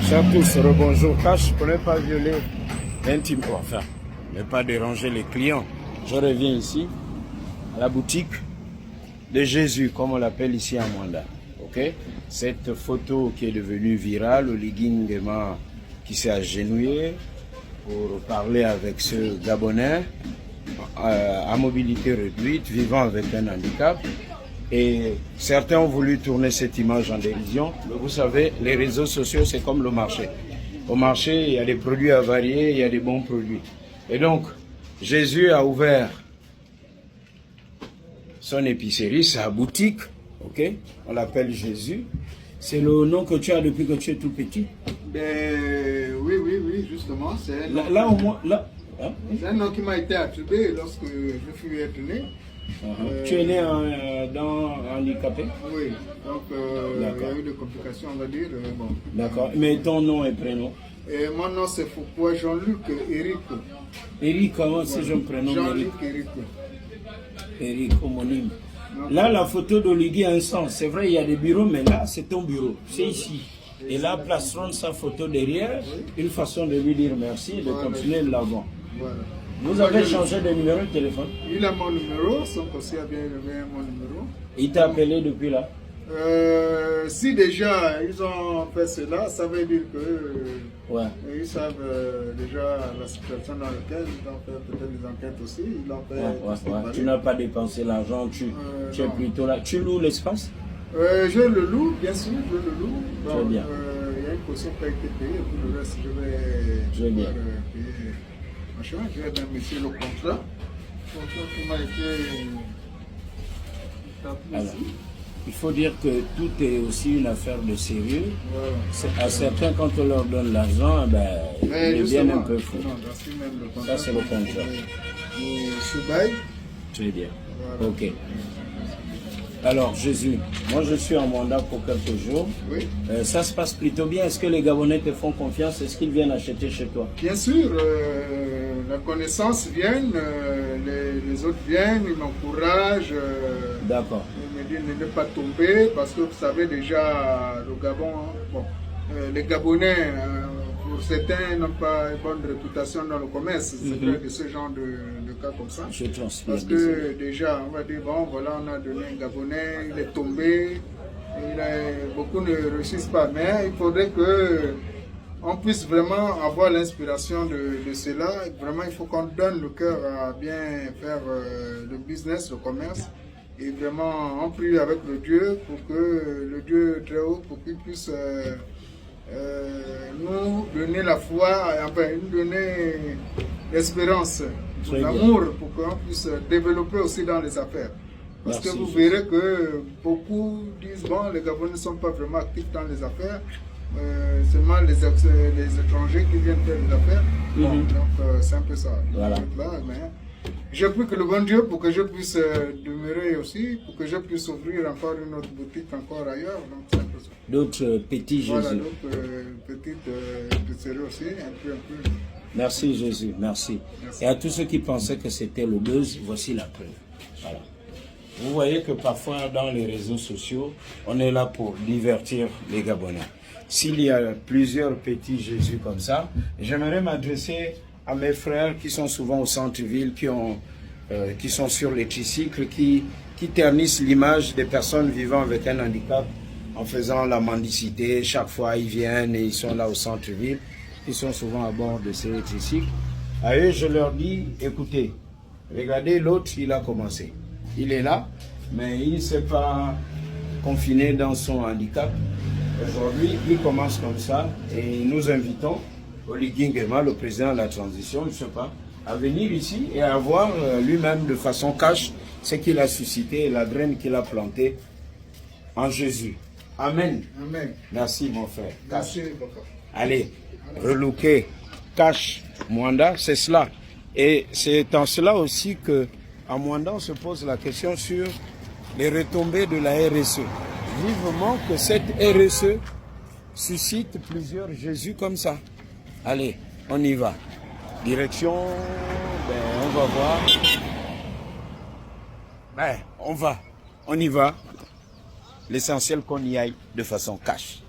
Chers tous, rebonjour. Cash pour ne pas violer l'intimité, enfin, ne pas déranger les clients. Je reviens ici, à la boutique de Jésus, comme on l'appelle ici à Mwanda. Ok? Cette photo qui est devenue virale, Oligui Nguema qui s'est agenouillé pour parler avec ce Gabonais à mobilité réduite, vivant avec un handicap. Et certains ont voulu tourner cette image en dérision. Mais vous savez, les réseaux sociaux, c'est comme le marché. Au marché, il y a des produits avariés, il y a des bons produits. Et donc, Jésus a ouvert son épicerie, sa boutique, ok? On l'appelle Jésus. C'est le nom que tu as depuis que tu es tout petit? Oui, justement. C'est Là, au moins, là. Hein? C'est un nom qui m'a été attribué lorsque je fus né. Tu es né handicapé? Oui, donc il y a eu des complications, on va dire. Bon. D'accord, mais ton nom et prénom? Et mon nom c'est Foucault Jean-Luc Eric. Eric, comment c'est je me prénomme? Jean-Luc Eric. Eric, homonyme. Là, la photo d'Oligui a un sens. C'est vrai, il y a des bureaux, mais là, c'est ton bureau. C'est ici. Et là, placeront sa photo derrière. Une façon de lui dire merci et de continuer l'avant. Voilà. Vous avez changé de numéro de téléphone? Il a mon numéro, son conseiller a bien élevé mon numéro. Il t'a appelé depuis là? Si déjà ils ont fait cela, ça veut dire que ils savent déjà la situation dans laquelle ils ont fait peut-être des enquêtes aussi. Ils ont fait Tu n'as pas dépensé l'argent, tu es plutôt là. Tu loues l'espace? Je le loue, bien sûr, je le loue. Très bien. Il y a une caution qui a été payée, pour le reste je vais payer. Je vais remercier le contrat. Le contrat qui m'a été établi ici. Il faut dire que tout est aussi une affaire de sérieux. À certains, quand on leur donne l'argent, ils deviennent un peu fous. Ça, c'est le contrat. Très bien. Voilà. Ok. Alors, Jésus, moi je suis en mandat pour quelques jours. Oui. Ça se passe plutôt bien. Est-ce que les Gabonais te font confiance? Est-ce qu'ils viennent acheter chez toi? Bien sûr. La connaissance vient, les autres viennent, ils m'encouragent. D'accord. Ils me disent de ne pas tomber parce que vous savez déjà, le Gabon, les Gabonais, pour certains, n'ont pas une bonne réputation dans le commerce. C'est vrai de ce genre de cas comme ça. Je transpire. Parce que déjà, on va dire, bon, voilà, on a donné un Gabonais, il est tombé, beaucoup ne réussissent pas. Mais il faudrait que on puisse vraiment avoir l'inspiration de cela. Vraiment, il faut qu'on donne le cœur à bien faire le business, le commerce. Et vraiment, on prie avec le Dieu pour que le Dieu très haut, pour qu'il puisse nous donner la foi, enfin, nous donner l'espérance, l'amour, pour qu'on puisse développer aussi dans les affaires. Parce que vous verrez que beaucoup disent, bon, les Gabonais ne sont pas vraiment actifs dans les affaires. Seulement les étrangers qui viennent faire des affaires. Bon, donc c'est un peu ça. Voilà. Je prie que le bon Dieu pour que je puisse demeurer aussi, pour que je puisse ouvrir encore une autre boutique encore ailleurs. D'autres petits Jésus. Voilà, d'autres petites épiceries aussi, un peu. Merci Jésus, merci. Et à tous ceux qui pensaient que c'était le buzz, voici la preuve. Voilà. Vous voyez que parfois dans les réseaux sociaux, on est là pour divertir les Gabonais. S'il y a plusieurs petits Jésus comme ça, j'aimerais m'adresser à mes frères qui sont souvent au centre-ville, qui sont sur les tricycles, qui ternissent l'image des personnes vivant avec un handicap en faisant la mendicité. Chaque fois, ils viennent et ils sont là au centre-ville. Ils sont souvent à bord de ces tricycles. À eux, je leur dis, écoutez, regardez, l'autre, il a commencé. Il est là, mais il ne s'est pas confiné dans son handicap. Aujourd'hui, il commence comme ça et nous invitons Oligui Nguema, le président de la transition, je ne sais pas, à venir ici et à voir lui-même de façon cash ce qu'il a suscité et la graine qu'il a plantée en Jésus. Amen. Amen. Merci mon frère. Merci beaucoup. Allez, relooker, cash, Mwanda, c'est cela. Et c'est en cela aussi que à Mwanda, on se pose la question sur les retombées de la RSE. Vivement que cette RSE suscite plusieurs Jésus comme ça. Allez, on y va. Direction, on va voir. On y va. L'essentiel qu'on y aille de façon cash.